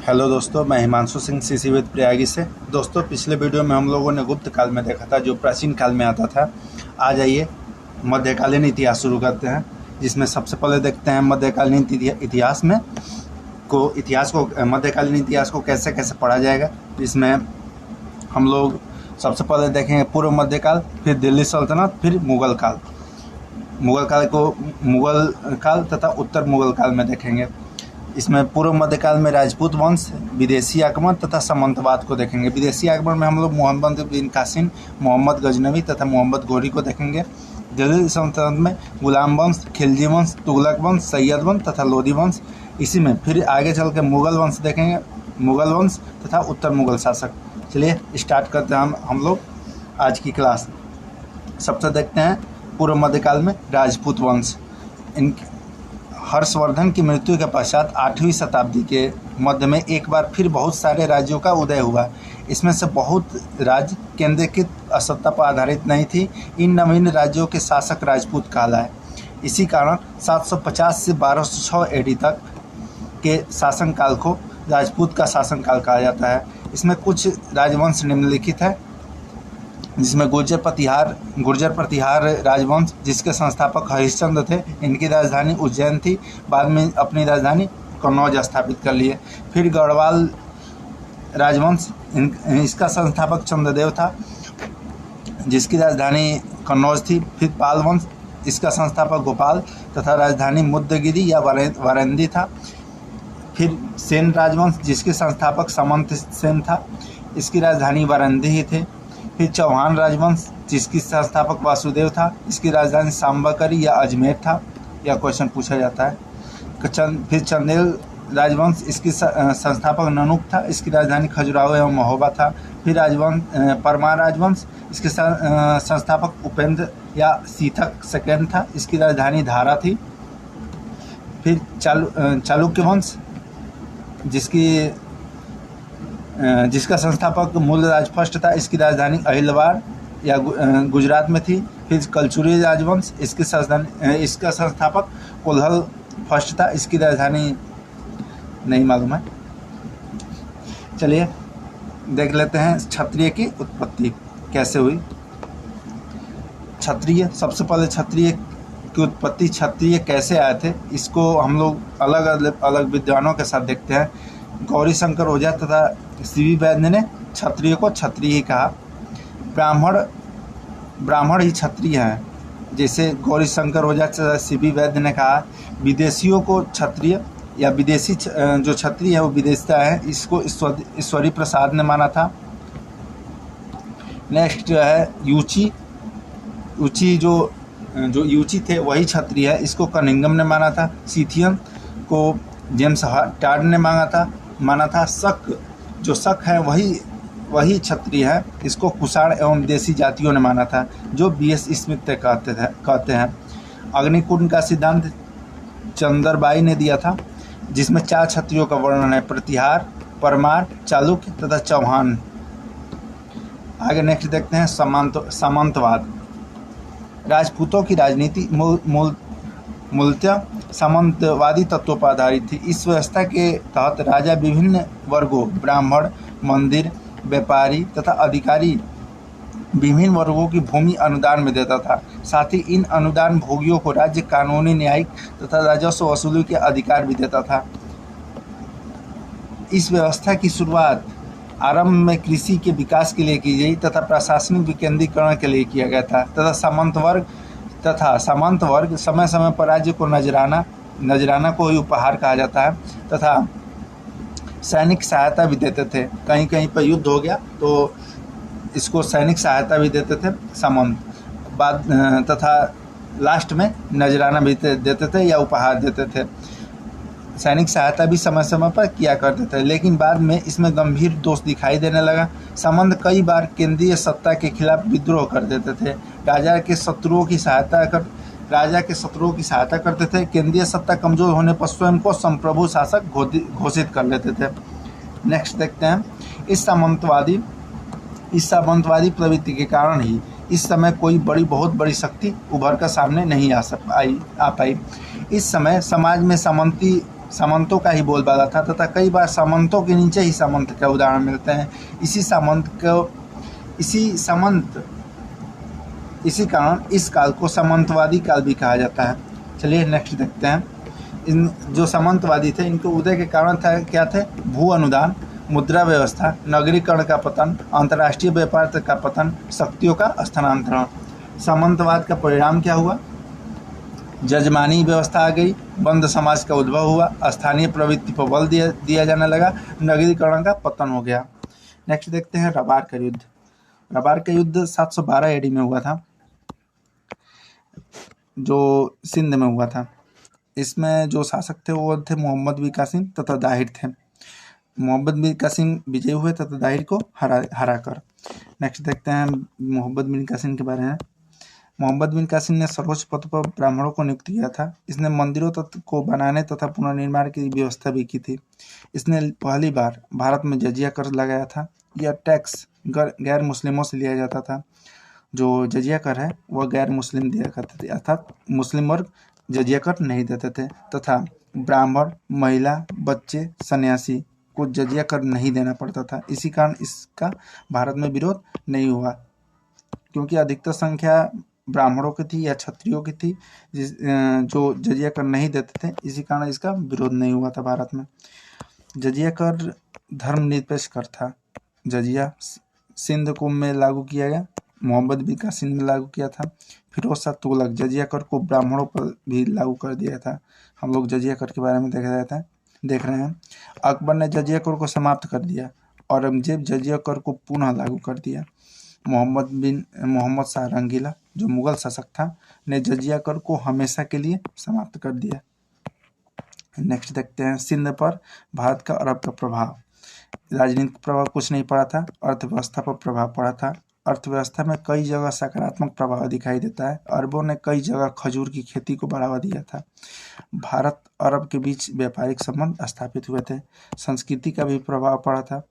Hello दोस्तों, मैं Himanshu Singh CC with प्रयागी से। दोस्तों, पिछले वीडियो में हम लोगों ने गुप्त काल में देखा था, जो प्राचीन काल में आता था। आज आइए मध्यकालीन इतिहास शुरू करते हैं, जिसमें सबसे पहले देखते हैं मध्यकालीन इतिहास को मध्यकालीन इतिहास को कैसे कैसे पढ़ा जाएगा। इसमें हम लोग सबसे पहले देखेंगे पूर्व मध्यकाल, फिर दिल्ली सल्तनत, फिर मुगल काल तथा उत्तर मुगल काल में देखेंगे। इसमें पूर्व मध्यकाल में राजपूत वंश, विदेशी आक्रमण तथा सामंतवाद को देखेंगे। विदेशी आक्रमण में हम लोग मोहम्मद बिन कासिम, मोहम्मद गजनवी तथा मोहम्मद घोरी को देखेंगे। दिल्ली सल्तनत में गुलाम वंश, खिलजी वंश, तुगलक वंश, सैयद वंश तथा लोधी वंश। इसी में फिर आगे चल के मुगल वंश देखेंगे, मुगल वंश तथा उत्तर मुगल शासक। चलिए स्टार्ट करते हैं हम लोग आज की क्लास। सबसे देखते हैं पूर्व मध्यकाल में राजपूत वंश। हर्षवर्धन की मृत्यु के पश्चात 8वीं शताब्दी के मध्य में एक बार फिर बहुत सारे राज्यों का उदय हुआ। इसमें से बहुत राज्य केंद्रीकृत सत्ता पर आधारित नहीं थी। इन नवीन राज्यों के शासक राजपूत कहलाए। इसी कारण 750 से 1206 एडी तक के शासनकाल को राजपूत का शासनकाल कहा जाता है। इसमें कुछ राजवंश निम्नलिखित है, जिसमें गुर्जर प्रतिहार राजवंश, जिसके संस्थापक हरिश्चंद्र थे। इनकी राजधानी उज्जैन थी। बाद में अपनी राजधानी कन्नौज स्थापित कर लिए। फिर गढ़वाल राजवंश, इसका संस्थापक चंद्रदेव था, जिसकी राजधानी कन्नौज थी। फिर पाल वंश, इसका संस्थापक गोपाल तथा राजधानी मुद्दगिरी या वारंदी था। फिर सेन राजवंश, जिसके संस्थापक समंत सेन था, इसकी राजधानी वारंदी ही थे। फिर चौहान राजवंश, जिसकी संस्थापक वासुदेव था, इसकी राजधानी सांबाकरी या अजमेर था। यह क्वेश्चन पूछा जाता है। फिर चंदेल राजवंश, इसकी संस्थापक ननुक था, इसकी राजधानी खजुराहो एवं महोबा था। फिर परमार राजवंश, इसके संस्थापक उपेंद्र या सीथक सेकेंड था, इसकी राजधानी धारा थी। फिर चालुक्य वंश, जिसका संस्थापक मूलराज फर्स्ट था, इसकी राजधानी अहिलवाड़ या गुजरात में थी। फिर कलचुरी राजवंश, इसका संस्थापक कोल्हल फर्स्ट था, इसकी राजधानी नहीं मालूम है। चलिए देख लेते हैं क्षत्रिय की उत्पत्ति कैसे हुई। सबसे पहले क्षत्रिय की उत्पत्ति, क्षत्रिय कैसे आए थे, इसको हम लोग अलग अलग विद्वानों के साथ देखते हैं। गौरी शंकर ओझा तथा सीवी वैद्य ने क्षत्रिय को क्षत्रिय ही कहा। ब्राह्मण ही क्षत्रिय हैं, जैसे गौरी शंकर ओझा तथा सीवी वैद्य ने कहा। विदेशियों को क्षत्रिय या विदेशी जो क्षत्रिय है वो विदेशिता है, इसको ईश्वरी प्रसाद ने माना था। नेक्स्ट जो है यूची जो यूची थे वही क्षत्रिय है, इसको कनिंगम ने माना था। सीथियन को जेम्स टार्ड ने माना था। शक है वही क्षत्रिय है, इसको कुषाण एवं देसी जातियों ने माना था, जो BS स्मिथ कहते हैं। अग्निकुंड का सिद्धांत चंद्रबाई ने दिया था, जिसमें 4 क्षत्रियों का वर्णन है: प्रतिहार, परमार, चालुक्य तथा चौहान। आगे नेक्स्ट देखते हैं सामंतवाद। राजपूतों की राजनीति मूलतः सामंतवादी तत्वों पर आधारित थी। इस व्यवस्था के तहत राजा विभिन्न वर्गों, ब्राह्मण, मंदिर, व्यापारी तथा अधिकारी, विभिन्न वर्गों की भूमि अनुदान में देता था। साथ ही इन अनुदान भोगियों को राज्य कानूनी, न्यायिक तथा राजस्व वसूली के अधिकार भी देता था। इस व्यवस्था की शुरुआत आरंभ में कृषि के विकास के लिए की गई तथा प्रशासनिक विकेंद्रीकरण के लिए किया गया था। तथा सामंत वर्ग समय समय पर राज्य को नजराना को ही उपहार कहा जाता है, तथा सैनिक सहायता भी देते थे। कहीं कहीं पर युद्ध हो गया तो इसको सैनिक सहायता भी देते थे सामंत। तथा लास्ट में नजराना भी देते थे या उपहार देते थे। सैनिक सहायता भी समय समय पर किया करते थे, लेकिन बाद में इसमें गंभीर दोष दिखाई देने लगा। सामंत कई बार केंद्रीय सत्ता के खिलाफ विद्रोह कर देते थे। राजा के शत्रुओं की सहायता करते थे। केंद्रीय सत्ता कमजोर होने पर स्वयं को संप्रभु शासक घोषित कर लेते थे। नेक्स्ट देखते हैं इस सामंतवादी प्रवृत्ति के कारण ही इस समय कोई बहुत बड़ी शक्ति उभर कर सामने नहीं आ पाई। इस समय समाज में सामंतों का ही बोलबाला था तथा कई बार सामंतों के नीचे ही सामंत के उदाहरण मिलते हैं। इसी कारण इस काल को सामंतवादी काल भी कहा जाता है। चलिए नेक्स्ट देखते हैं। इन जो सामंतवादी थे इनके उदय के कारण क्या थे? भू अनुदान, मुद्रा व्यवस्था, नगरीकरण का पतन, अंतर्राष्ट्रीय व्यापार का पतन, शक्तियों का स्थानांतरण। सामंतवाद का परिणाम क्या हुआ? जजमानी व्यवस्था आ गई, बंद समाज का उद्भव हुआ, स्थानीय प्रवृत्ति पर बल दिया जाने लगा, नगरीकरण का पतन हो गया। नेक्स्ट देखते हैं रबार का युद्ध। रबार का युद्ध 712 एडी में हुआ था, जो सिंध में हुआ था। इसमें जो शासक थे वो थे मोहम्मद बिन कासिम तथा दाहिर थे। मोहम्मद बिन कासिम विजयी हुए तथा दाहिर को हरा कर। नेक्स्ट देखते हैं मोहम्मद बिन कासिम के बारे में। मोहम्मद बिन कासिम ने सर्वोच्च पद पर ब्राह्मणों को नियुक्त किया था। इसने मंदिरों को बनाने तथा पुनर्निर्माण की व्यवस्था भी की थी। इसने पहली बार भारत में जजिया कर लगाया था। यह टैक्स गैर मुस्लिमों से लिया जाता था। जो जजिया कर है वह गैर मुस्लिम दिया करते थे, अर्थात मुस्लिम वर्ग जजिया कर नहीं देते थे तथा ब्राह्मण, महिला, बच्चे, सन्यासी को जजिया कर नहीं देना पड़ता था। इसी कारण इसका भारत में विरोध नहीं हुआ, क्योंकि अधिकतर संख्या ब्राह्मणों की थी या क्षत्रियों की थी जो जजिया कर नहीं देते थे। इसी कारण इसका विरोध नहीं हुआ था भारत में। जजिया कर धर्मनिरपेक्ष कर था। जजिया सिंध को में लागू किया गया, मोहम्मद बिन कासिम ने लागू किया था। फिरोज शाह तुगलक जजिया कर को ब्राह्मणों पर भी लागू कर दिया था। हम लोग जजिया कर के बारे में देख रहे हैं। अकबर ने जजिया कर को समाप्त कर दिया। औरंगजेब जजिया कर को पुनः लागू कर दिया। मोहम्मद शाह रंगीला जो मुगल शासक था ने जजिया कर को हमेशा के लिए समाप्त कर दिया। नेक्स्ट देखते हैं सिंध पर भारत का अरब का प्रभाव। राजनीतिक प्रभाव कुछ नहीं पड़ा था, अर्थव्यवस्था पर प्रभाव पड़ा था। अर्थव्यवस्था में कई जगह सकारात्मक प्रभाव दिखाई देता है। अरबों ने कई जगह खजूर की खेती को बढ़ावा दिया था। भारत अरब के बीच व्यापारिक संबंध स्थापित हुए थे। संस्कृति का भी प्रभाव पड़ा था।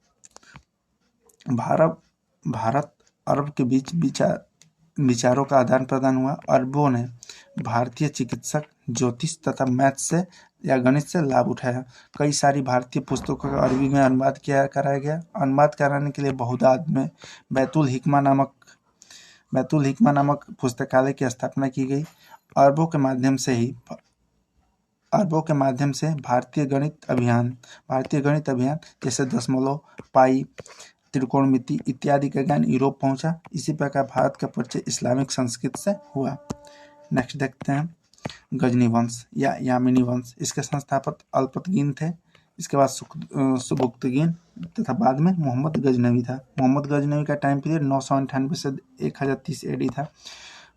भारत अरब के बीच विचारों का आदान प्रदान हुआ। अरबों ने भारतीय चिकित्सक, ज्योतिष तथा मैथ से या गणित से लाभ उठाया। कई सारी भारतीय पुस्तकों का अरबी में अनुवाद कराया गया। अनुवाद कराने के लिए बहुदाद में बैतुल हिकमा नामक पुस्तकालय की स्थापना की गई। अरबों के माध्यम से भारतीय गणित अभियान जैसे दशमलव, पाई, त्रिकोणमिति इत्यादि का ज्ञान यूरोप पहुंचा। इसी प्रकार भारत का परिचय इस्लामिक संस्कृति से हुआ। नेक्स्ट देखते हैं गजनी वंश या यामिनी वंश। इसके संस्थापक अल्पतगीन थे। इसके बाद सुबुक्तगीन तथा बाद में मोहम्मद गजनवी था। मोहम्मद गजनवी का टाइम पीरियड 998 से 1030 एडी था।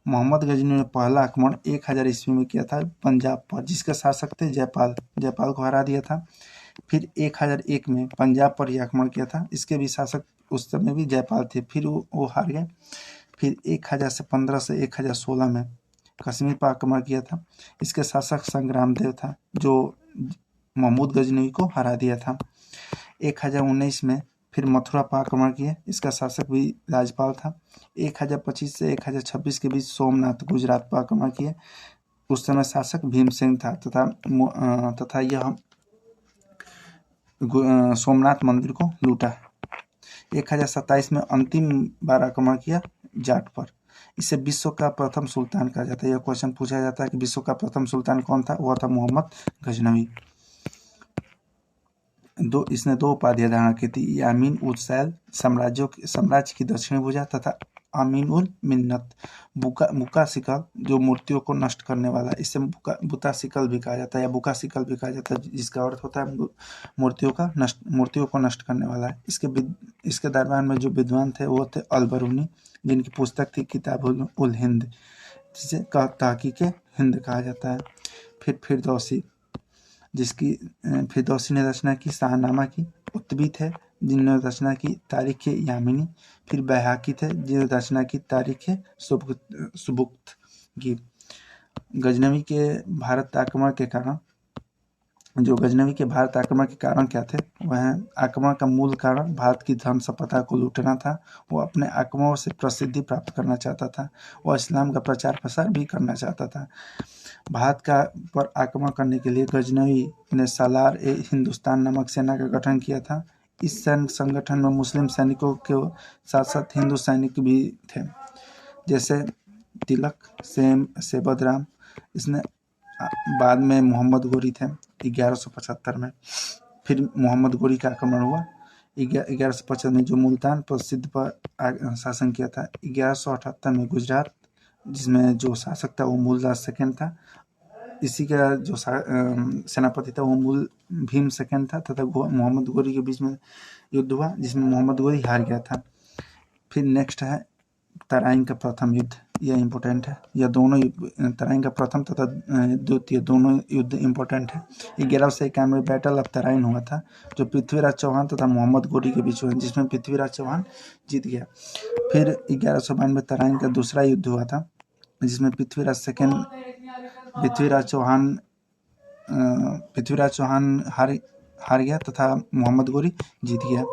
मोहम्मद गजनवी ने पहला आक्रमण 1000 ईस्वी में किया था पंजाब पर, जिसके शासक थे जयपाल को हरा दिया था। फिर 1001 में पंजाब पर ही आक्रमण किया था। इसके भी शासक उस समय भी जयपाल थे, फिर वो हार गए। फिर 1015 से 1016 में कश्मीर पर आक्रमण किया था। इसके शासक संग्राम देव था, जो महमूद गजनवी को हरा दिया था। 1019 में फिर मथुरा पर आक्रमण किए। इसका शासक भी राजपाल था। 1025 से 1026 के बीच सोमनाथ गुजरात पर आक्रमण किए। उस समय शासक भीमसेन था तथा यह सोमनाथ मंदिर को लूटा। 1027 में अंतिम बार आक्रमण किया जाट पर। इसे विश्व का प्रथम सुल्तान कहा जाता है। यह क्वेश्चन पूछा जाता है कि विश्व का प्रथम सुल्तान कौन था? वह था मोहम्मद गजनवी। इसने 2 उपाधियां धारण की थी, यामीन उल सैल साम्राज्य की दक्षिणी भुजा तथा आमीन उल मिन्नत बुका सिकल जो मूर्तियों को नष्ट करने वाला। इसे बुता सिकल भी कहा जाता है या बुका सिकल भी कहा जाता है, जिसका अर्थ होता है मूर्तियों को नष्ट करने वाला है। इसके दरबार में जो विद्वान थे वो थे अलबरूनी, जिनकी पुस्तक थी किताब उल हिंद, जिसे तहकीक हिंद कहा जाता है। फिर फिरदौसी ने रचना की शाहनामा की। उत्तबी थे जिन्होंने रचना की तारीख यामिनी। फिर बैहाकी थे जिन्होंने रचना की तारीख सुबुक्त की। गजनवी के भारत आक्रमण के कारण क्या थे? वह आक्रमण का मूल कारण भारत की धर्म संपदा को लूटना था। वो अपने आक्रमणों से प्रसिद्धि प्राप्त करना चाहता था। वह इस्लाम का प्रचार प्रसार भी करना चाहता था। भारत का पर आक्रमण करने के लिए गजनवी ने सालार ए हिंदुस्तान नामक सेना का गठन किया था। इस सैन्य संगठन में मुस्लिम सैनिकों के साथ साथ हिंदू सैनिक भी थे, जैसे तिलक, सेबदराम। इसने बाद में मोहम्मद गोरी थे 1175 में। फिर मोहम्मद गोरी का आक्रमण हुआ 1150 में, जो मुल्तान प्रसिद्ध पर शासन किया था। 1178 में गुजरात, जिसमें जो शासक था वो मूलदास सेकंड था। इसी का जो सेनापति था वो मूल भीम सेकंड था, तथा मोहम्मद गोरी के बीच में युद्ध हुआ जिसमें मोहम्मद गोरी हार गया था। फिर नेक्स्ट है तराइन का प्रथम युद्ध, यह इम्पोर्टेंट है। यह दोनों तराइन का प्रथम तथा द्वितीय दोनों युद्ध इम्पोर्टेंट है। 1191 बैटल ऑफ तराइन हुआ था, जो पृथ्वीराज चौहान तथा मोहम्मद गोरी के बीच हुआ, जिसमें पृथ्वीराज चौहान जीत गया। फिर 1192 तराइन का दूसरा युद्ध हुआ था, जिसमें पृथ्वीराज चौहान हार गया तथा मोहम्मद गोरी जीत गया।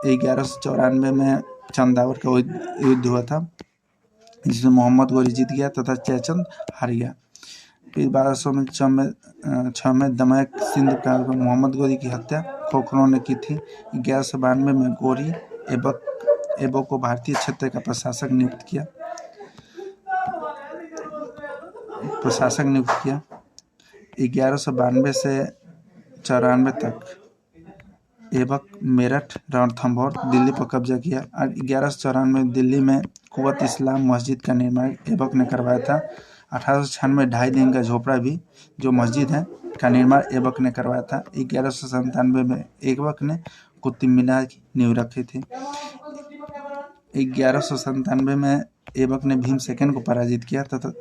1194 में चंदावर का युद्ध हुआ था, जिसमें मोहम्मद गोरी जीत गया तथा जयचंद हार गया। फिर 1206 में दमयक सिंध काल में मोहम्मद गोरी की हत्या खोखरों ने की थी। 1192 में गोरी एबक को भारतीय क्षेत्र का प्रशासक नियुक्त किया। 1192 से 94 तक ऐबक मेरठ, रणथंभौर, दिल्ली पर कब्जा किया। 1194 में दिल्ली में कुव्वत इस्लाम मस्जिद का निर्माण ऐबक ने करवाया था। 1896 ढाई दिन का झोपड़ा भी, जो मस्जिद है, का निर्माण ऐबक ने करवाया था। 1197 में ऐबक ने कुतुब मीनार की नींव रखी थी। 1197 में ऐबक ने भीम सेकंड को पराजित किया तथा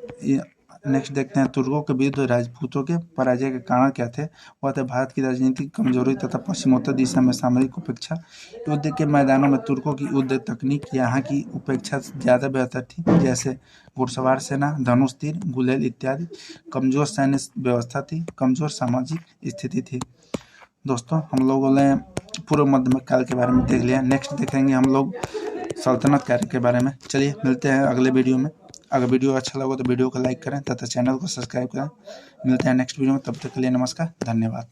नेक्स्ट देखते हैं तुर्कों के विरुद्ध राजपूतों के पराजय के कारण क्या थे। वह थे भारत की राजनीतिक कमजोरी तथा पश्चिमोत्तर दिशा में सामरिक उपेक्षा। युद्ध के मैदानों में तुर्कों की युद्ध तकनीक यहाँ की उपेक्षा ज़्यादा बेहतर थी, जैसे घुड़सवार सेना, धनुष तीर, गुलेल इत्यादि। कमजोर सैन्य व्यवस्था थी, कमजोर सामाजिक स्थिति थी। दोस्तों, हम लोगों ने पूर्व मध्य काल के बारे में देख लिया। नेक्स्ट देखेंगे हम लोग सल्तनत काल के बारे में। चलिए मिलते हैं अगले वीडियो में। अगर वीडियो अच्छा लगा तो वीडियो को लाइक करें तथा चैनल को सब्सक्राइब करें। मिलते हैं नेक्स्ट वीडियो में, तब तक के लिए नमस्कार, धन्यवाद।